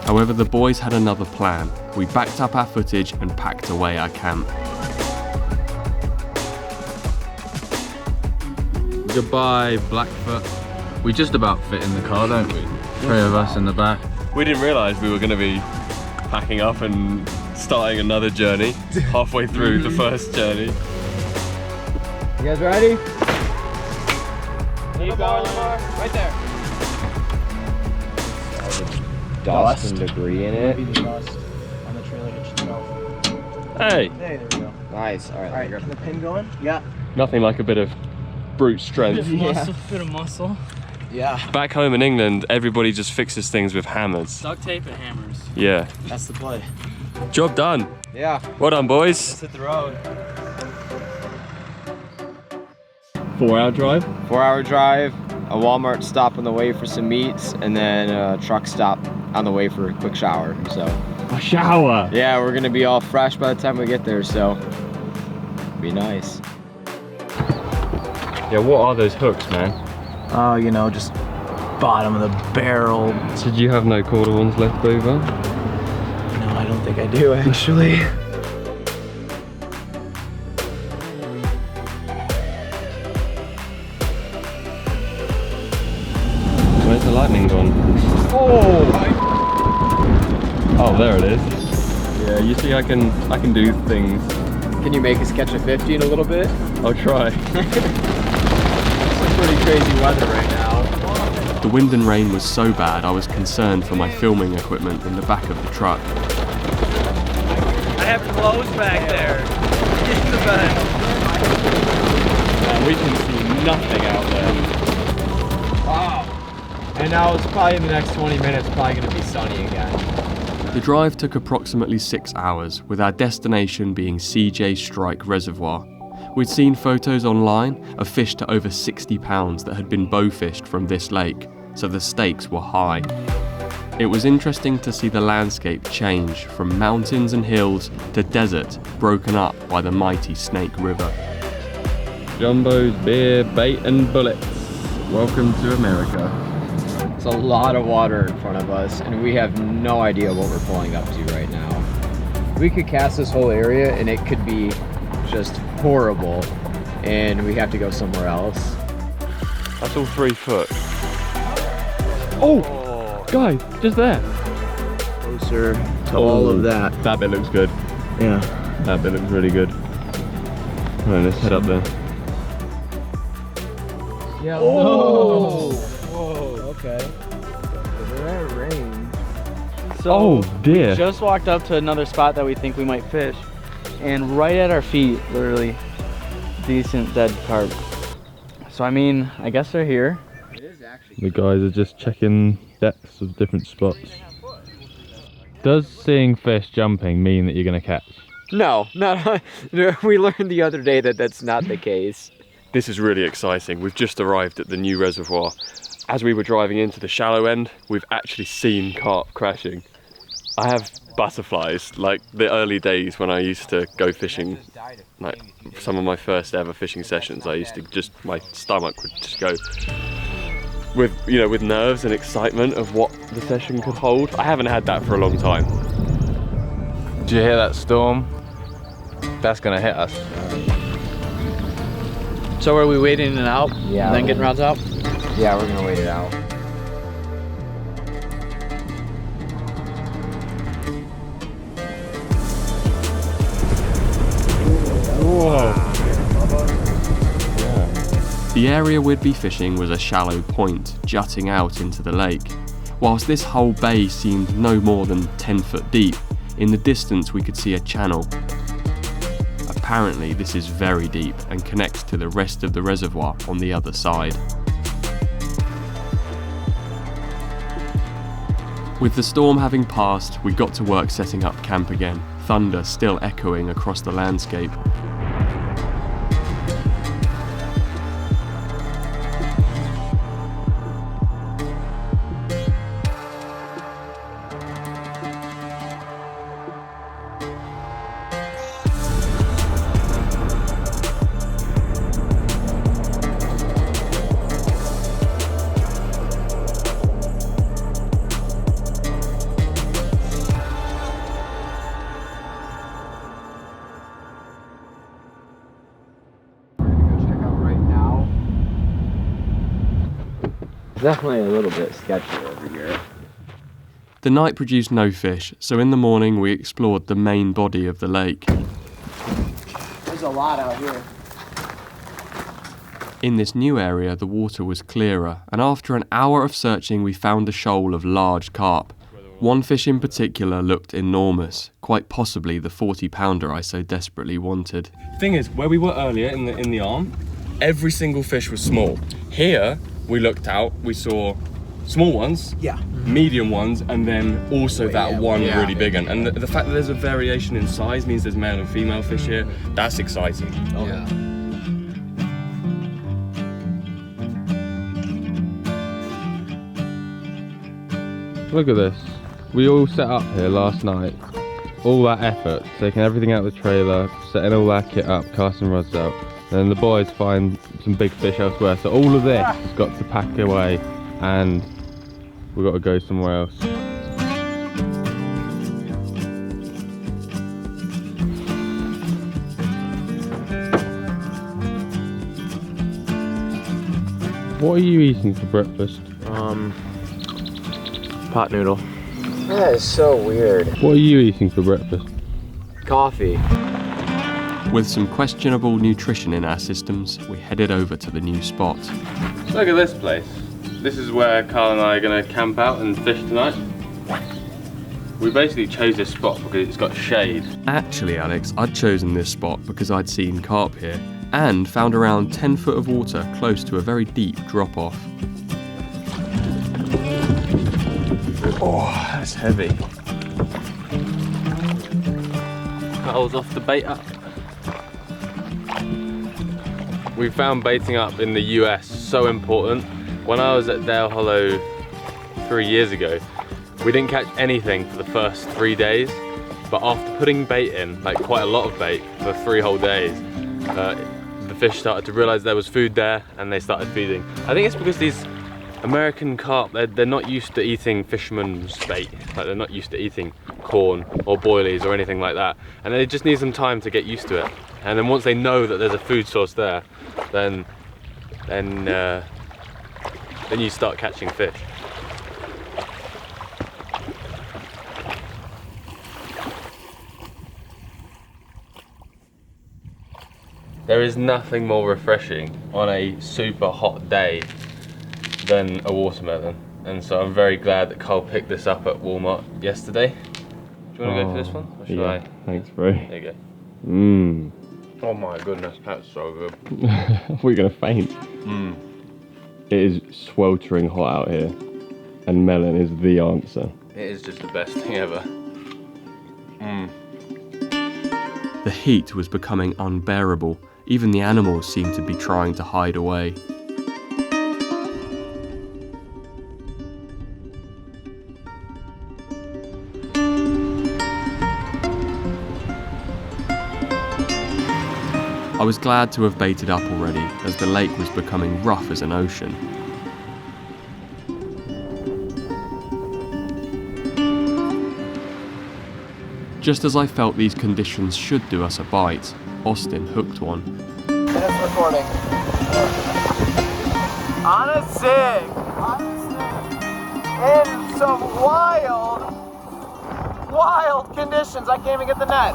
However, the boys had another plan. We backed up our footage and packed away our camp. Goodbye, Blackfoot. We just about fit in the car, don't we? Three of us in the back. We didn't realise we were going to be packing up and starting another journey halfway through the first journey. You guys ready? Keep going. Right there. Dust and debris in it. Maybe the dust on the trailer hitch itself. Hey! Hey, there we go. Nice. All right. Alright, the pin going? Yeah. Nothing like a bit of brute strength. Bit of muscle. Yeah. Back home in England, everybody just fixes things with hammers. Duct tape and hammers. Yeah. That's the play. Job done. Yeah. Well done, boys. Hit the road. 4-hour drive. 4-hour drive, a Walmart stop on the way for some meats, and then a truck stop on the way for a quick shower. So. A shower. Yeah, we're gonna be all fresh by the time we get there, so be nice. Yeah, what are those hooks, man? Oh, you know, just bottom of the barrel. Did you have no quarter ones left over? No, I don't think I do, actually. Where's the lightning gone? Oh, there it is. Yeah, you see, I can do things. Can you make us catch a 50 in a little bit? I'll try. It's pretty crazy weather right now. The wind and rain was so bad I was concerned for my filming equipment in the back of the truck. I have clothes back there. In the back. We can see nothing out there. Wow. And now it's probably in the next 20 minutes, probably gonna be sunny again. The drive took approximately 6 hours, with our destination being CJ Strike Reservoir. We'd seen photos online of fish to over 60 pounds that had been bowfished from this lake, so the stakes were high. It was interesting to see the landscape change from mountains and hills to desert broken up by the mighty Snake River. Jumbo's beer, bait and bullets. Welcome to America. It's a lot of water in front of us, and we have no idea what we're pulling up to right now. We could cast this whole area, and it could be just horrible, and we have to go somewhere else. That's all 3 foot. Oh, guys, just there. Closer to all of that. That bit looks good. Yeah. That bit looks really good. Right, let's head up there. Yeah. Oh! Whoa. Okay. We're at range. So Oh dear. we just walked up to another spot that we think we might fish, and right at our feet, literally, decent dead carp. So I mean, I guess they're here. It is actually. The guys are just checking depths of different spots. Does seeing fish jumping mean that you're going to catch? No, not. We learned the other day that that's not the case. This is really exciting. We've just arrived at the new reservoir. As we were driving into the shallow end, we've actually seen carp crashing. I have butterflies, like the early days when I used to go fishing, like some of my first ever fishing sessions, I used to just, my stomach would just go with, you know, with nerves and excitement of what the session could hold. I haven't had that for a long time. Did you hear that storm? That's gonna hit us. So are we waiting it out? Yeah. And then getting rods out? Yeah, we're gonna wait it out. The area we'd be fishing was a shallow point jutting out into the lake. Whilst this whole bay seemed no more than 10 foot deep, in the distance we could see a channel. Apparently this is very deep and connects to the rest of the reservoir on the other side. With the storm having passed, we got to work setting up camp again, thunder still echoing across the landscape. Definitely a little bit sketchy over here. The night produced no fish, so in the morning we explored the main body of the lake. There's a lot out here. In this new area, the water was clearer, and after an hour of searching, we found a shoal of large carp. One fish in particular looked enormous, quite possibly the 40-pounder I so desperately wanted. Thing is, where we were earlier in the arm, every single fish was small. Here, we looked out, we saw small ones, medium ones, and then also that one really big one. And the fact that there's a variation in size means there's male and female fish here. That's exciting. Yeah. Look at this. We all set up here last night. All that effort, taking everything out of the trailer, setting all that kit up, casting rods out. And the boys find some big fish elsewhere. So all of this has got to pack away and we've got to go somewhere else. What are you eating for breakfast? Pot noodle. That is so weird. What are you eating for breakfast? Coffee. With some questionable nutrition in our systems, we headed over to the new spot. Look at this place. This is where Carl and I are going to camp out and fish tonight. We basically chose this spot because it's got shade. Actually, Alex, I'd chosen this spot because I'd seen carp here and found around 10 foot of water close to a very deep drop-off. Oh, that's heavy. Carl's off the bait up. We found baiting up in the US so important. When I was at Dale Hollow 3 years ago, we didn't catch anything for the first 3 days, but after putting bait in, like quite a lot of bait for 3 whole days, the fish started to realize there was food there and they started feeding. I think it's because these American carp, they're not used to eating fisherman's bait. Like they're not used to eating corn or boilies or anything like that. And they just need some time to get used to it. And then once they know that there's a food source there, then you start catching fish. There is nothing more refreshing on a super hot day than a watermelon, and so I'm very glad that Carl picked this up at Walmart yesterday. Do you want to go for this one? Or should I? Thanks, bro. There you go. Mmm. Oh my goodness, that's so good. We're gonna faint. It is sweltering hot out here, and melon is the answer. It is just the best thing ever. The heat was becoming unbearable. Even the animals seemed to be trying to hide away. I was glad to have baited up already, as the lake was becoming rough as an ocean. Just as I felt these conditions should do us a bite, Austin hooked one. it's recording. On a zig. In some wild conditions. I can't even get the net.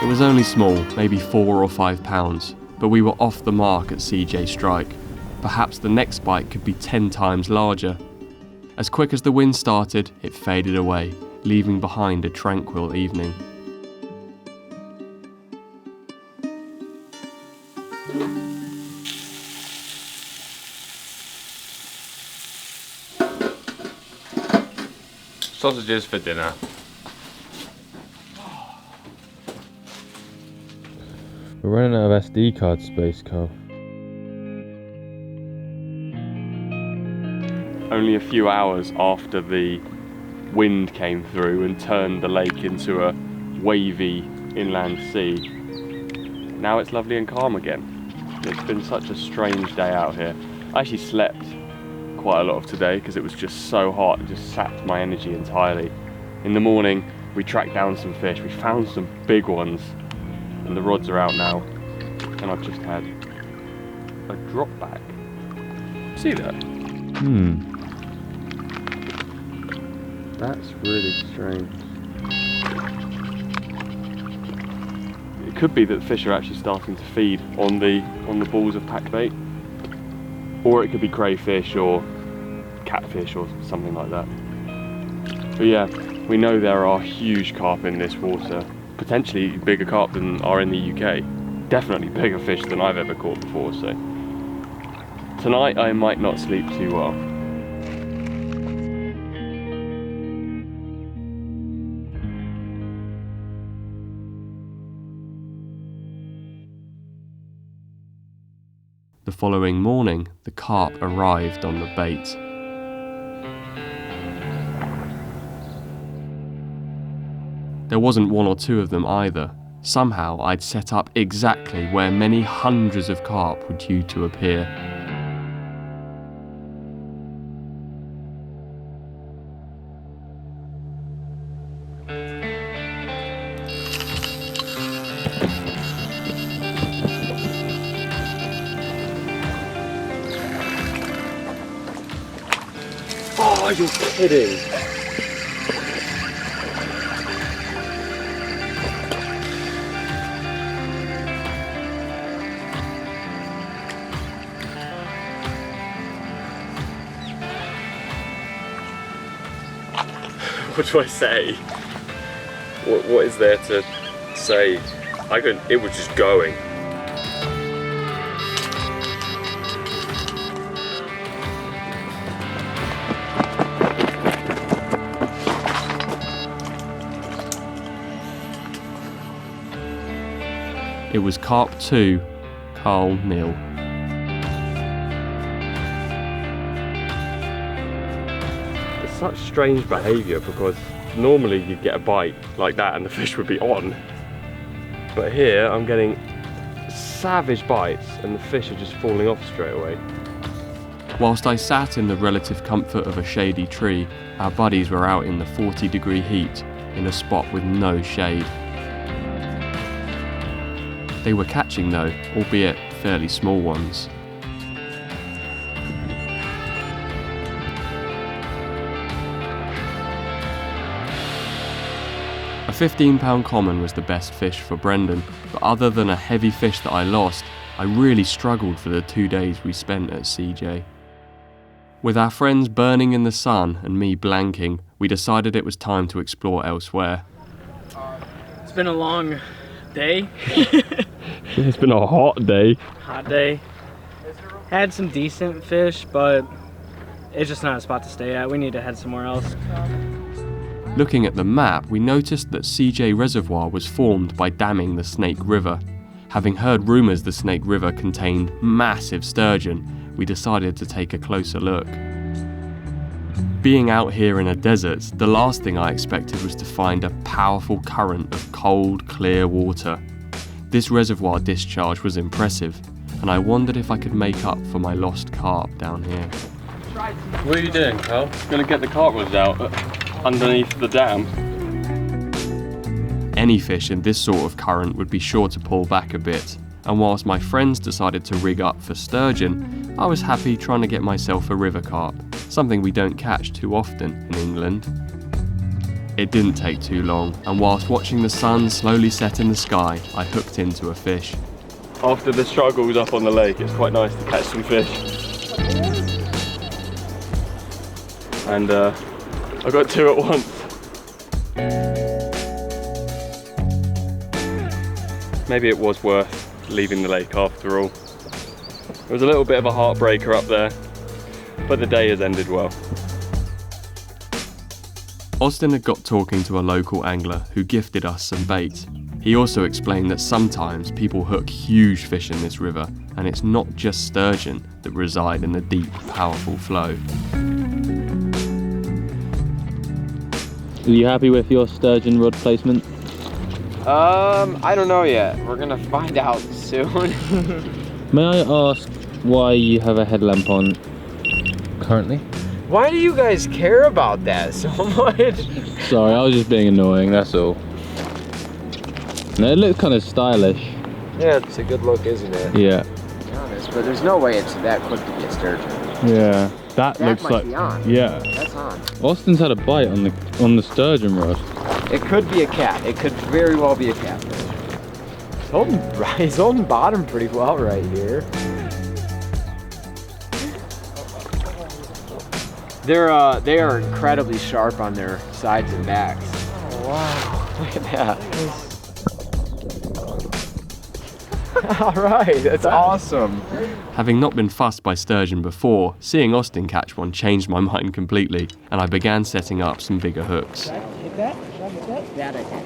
It was only small, maybe 4 or 5 pounds, but we were off the mark at CJ Strike. Perhaps the next bite could be 10 times larger. As quick as the wind started, it faded away, leaving behind a tranquil evening. Sausages for dinner. We're running out of SD card space, Carl. Only a few hours after the wind came through and turned the lake into a wavy inland sea, now it's lovely and calm again. It's been such a strange day out here. I actually slept quite a lot of today because it was just so hot. It just sapped my energy entirely. In the morning, we tracked down some fish. We found some big ones, and the rods are out now. And I've just had a drop back. See that? That's really strange. It could be that fish are actually starting to feed on the balls of packed bait, or it could be crayfish or catfish or something like that. But yeah, we know there are huge carp in this water, potentially bigger carp than are in the UK. Definitely bigger fish than I've ever caught before, so tonight I might not sleep too well. The following morning, the carp arrived on the bait. There wasn't 1 or 2 of them either. Somehow I'd set up exactly where many hundreds of carp were due to appear. Oh, you're kidding! What do I say? What is there to say? It was just going. It was carp 2, Carl 0. Such strange behaviour, because normally you'd get a bite like that and the fish would be on, but here I'm getting savage bites and the fish are just falling off straight away. Whilst I sat in the relative comfort of a shady tree, our buddies were out in the 40-degree heat in a spot with no shade. They were catching though, albeit fairly small ones. A 15-pound common was the best fish for Brendan, but other than a heavy fish that I lost, I really struggled for the 2 days we spent at CJ. With our friends burning in the sun and me blanking, we decided it was time to explore elsewhere. It's been a long day. It's been a hot day. Hot day. Had some decent fish, but it's just not a spot to stay at. We need to head somewhere else. Looking at the map, we noticed that CJ Reservoir was formed by damming the Snake River. Having heard rumours the Snake River contained massive sturgeon, we decided to take a closer look. Being out here in a desert, the last thing I expected was to find a powerful current of cold, clear water. This reservoir discharge was impressive, and I wondered if I could make up for my lost carp down here. What are you doing, Carl? Gonna get the carp rods out. underneath the dam. Any fish in this sort of current would be sure to pull back a bit, and whilst my friends decided to rig up for sturgeon, I was happy trying to get myself a river carp, something we don't catch too often in England. It didn't take too long, and whilst watching the sun slowly set in the sky, I hooked into a fish. After the struggles up on the lake, it's quite nice to catch some fish. And I got two at once. Maybe it was worth leaving the lake after all. It was a little bit of a heartbreaker up there, but the day has ended well. Austin had got talking to a local angler who gifted us some bait. He also explained that sometimes people hook huge fish in this river, and it's not just sturgeon that reside in the deep, powerful flow. Are you happy with your sturgeon rod placement? I don't know yet. We're gonna find out soon. May I ask why you have a headlamp on currently? Why do you guys care about that so much? Sorry, I was just being annoying, that's all. No, it looks kind of stylish. Yeah, it's a good look, isn't it? Yeah. To be honest, but there's no way it's that quick to be a sturgeon. Yeah. That looks might like be on. Yeah. That's on. Austin's had a bite on the sturgeon rod. It could be a cat. It could very well be a catfish. He's holding bottom pretty well right here. They are incredibly sharp on their sides and backs. Oh wow! Look at that. All right, that's awesome. Having not been fussed by sturgeon before, seeing Austin catch one changed my mind completely, and I began setting up some bigger hooks. Hit that? Should I hit that? That I can,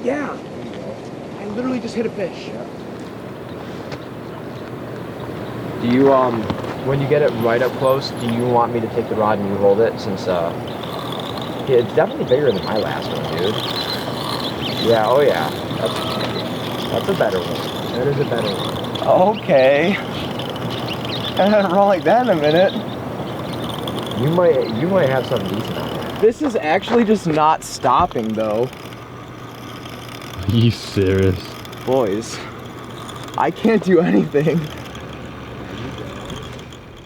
yeah. I literally just hit a fish. Do you when you get it right up close, do you want me to take the rod and you hold it? Since yeah, it's definitely bigger than my last one, dude. Yeah, oh yeah. That's a better one. That is a better one. Okay. I haven't roll like that in a minute. You might have something decent on there. This is actually just not stopping though. Are you serious? Boys, I can't do anything.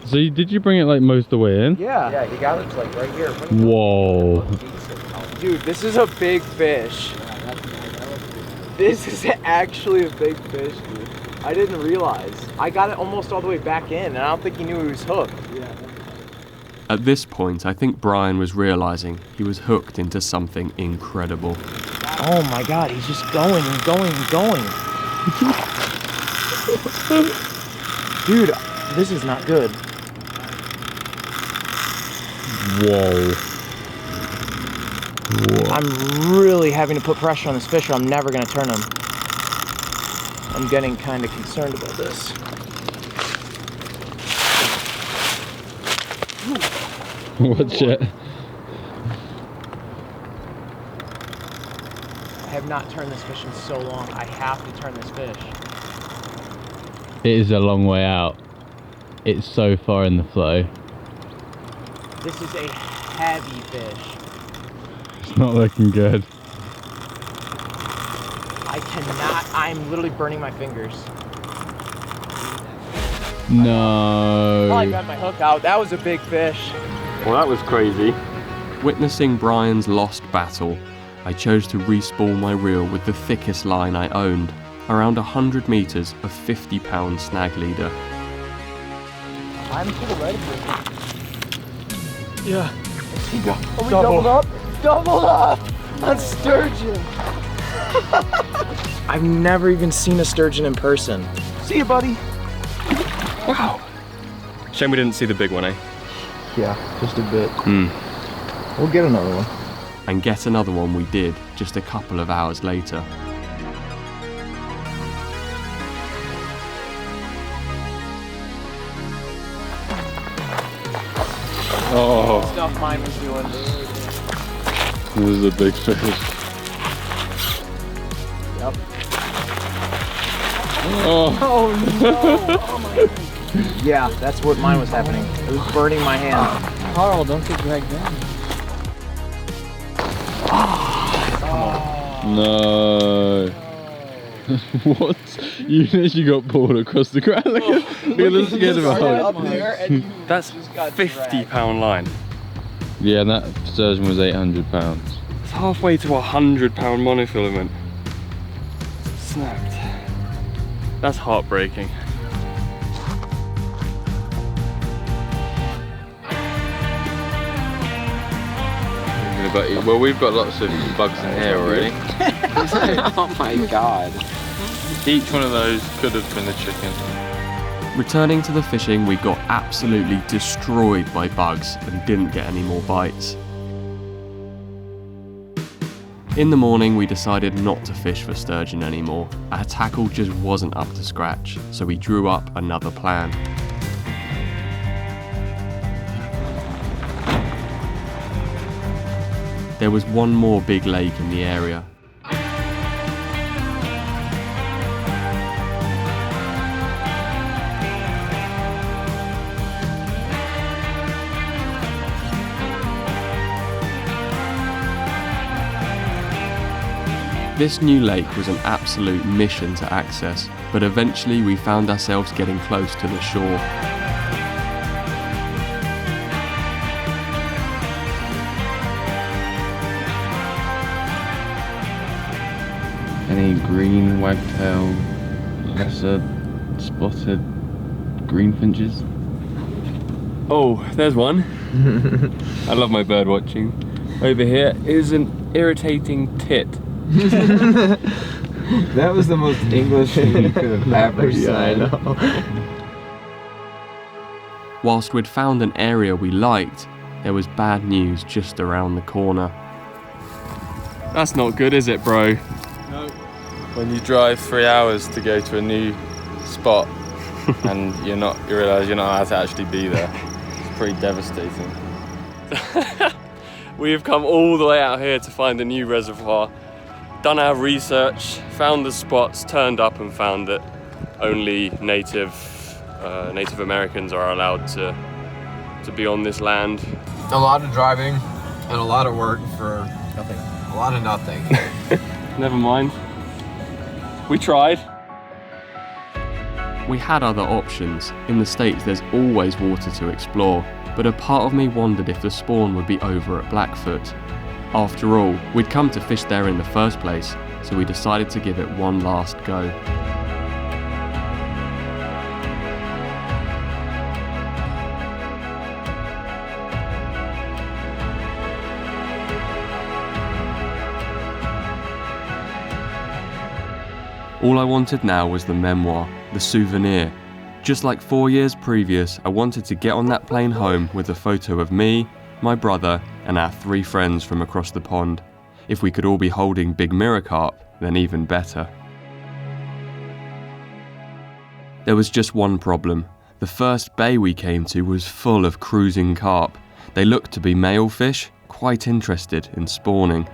So did you bring it like most of the way in? Yeah. Yeah, he got it like right here. Whoa. Dude, this is a big fish. This is actually a big fish, dude. I didn't realize. I got it almost all the way back in, and I don't think he knew he was hooked. At this point, I think Brian was realizing he was hooked into something incredible. Oh my god, he's just going and going and going. Dude, this is not good. Whoa. I'm really having to put pressure on this fish or I'm never gonna turn him. I'm getting kind of concerned about this. Watch it. I have not turned this fish in so long. I have to turn this fish. It is a long way out. It's so far in the flow. This is a heavy fish. It's not looking good. I cannot, I'm literally burning my fingers. No. Oh, I got my hook out. That was a big fish. Well, that was crazy. Witnessing Brian's lost battle, I chose to respool my reel with the thickest line I owned, around 100 meters of 50-pound snag leader. I'm to the right of this. Yeah. Are we doubled up? Doubled up on sturgeon. I've never even seen a sturgeon in person. See you, buddy. Wow. Shame we didn't see the big one, eh? Yeah, just a bit. We'll get another one. And get another one we did just a couple of hours later. Oh, Stuff mine was doing. this is a big fish. Yep. Oh, Oh no! Oh my goodness. Yeah, that's what mine was happening. It was burning my hand. Carl, don't get dragged down. No. What? You literally got pulled across the ground. Look at the skin of it. That's 50-pound line. Yeah, and that sturgeon was 800 pounds. It's halfway to a 100-pound monofilament. Snapped. That's heartbreaking. Well, we've got lots of bugs in here already. Oh my god. Each one of those could have been a chicken. Returning to the fishing, we got absolutely destroyed by bugs and didn't get any more bites. In the morning, we decided not to fish for sturgeon anymore. Our tackle just wasn't up to scratch, so we drew up another plan. There was one more big lake in the area. This new lake was an absolute mission to access, but eventually we found ourselves getting close to the shore. Any green wagtail, lesser spotted greenfinches? Oh, there's one. I love my bird watching. Over here is an irritating tit. That was the most English thing you could have ever said. I know. Whilst we'd found an area we liked, there was bad news just around the corner. That's not good, is it, bro? When you drive 3 hours to go to a new spot and you realise you're not allowed to actually be there, it's pretty devastating. We have come all the way out here to find a new reservoir, done our research, found the spots, turned up and found that only Native Americans are allowed to be on this land. A lot of driving and a lot of work for nothing. A lot of nothing. Never mind. We tried. We had other options. In the States there's always water to explore, but a part of me wondered if the spawn would be over at Blackfoot. After all, we'd come to fish there in the first place, so we decided to give it one last go. All I wanted now was the memoir, the souvenir. Just like 4 years previous, I wanted to get on that plane home with a photo of me, my brother, and our 3 friends from across the pond. If we could all be holding big mirror carp, then even better. There was just one problem. The first bay we came to was full of cruising carp. They looked to be male fish, quite interested in spawning.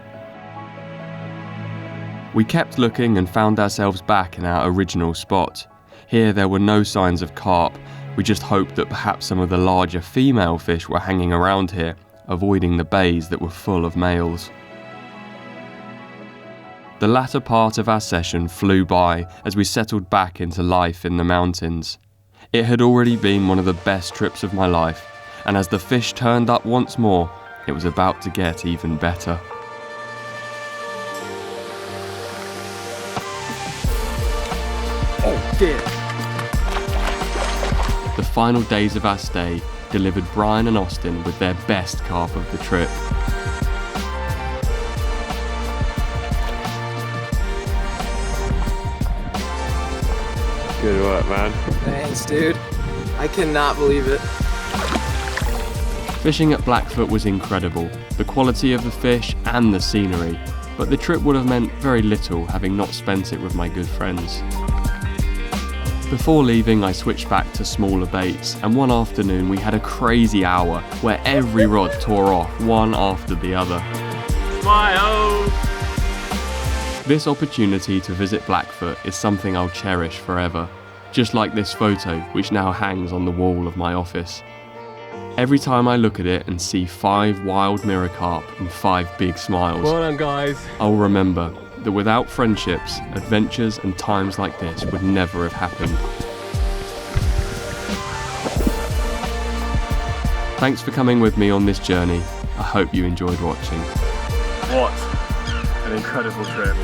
We kept looking and found ourselves back in our original spot. Here there were no signs of carp. We just hoped that perhaps some of the larger female fish were hanging around here, avoiding the bays that were full of males. The latter part of our session flew by as we settled back into life in the mountains. It had already been one of the best trips of my life, and as the fish turned up once more, it was about to get even better. The final days of our stay delivered Brian and Austin with their best carp of the trip. Good work, man. Thanks, dude. I cannot believe it. Fishing at Blackfoot was incredible, the quality of the fish and the scenery, but the trip would have meant very little having not spent it with my good friends. Before leaving, I switched back to smaller baits, and one afternoon we had a crazy hour where every rod tore off one after the other. This opportunity to visit Blackfoot is something I'll cherish forever, just like this photo which now hangs on the wall of my office. Every time I look at it and see 5 wild mirror carp and 5 big smiles, Well done, guys. I'll remember that without friendships, adventures and times like this would never have happened. Thanks for coming with me on this journey. I hope you enjoyed watching. What an incredible trip.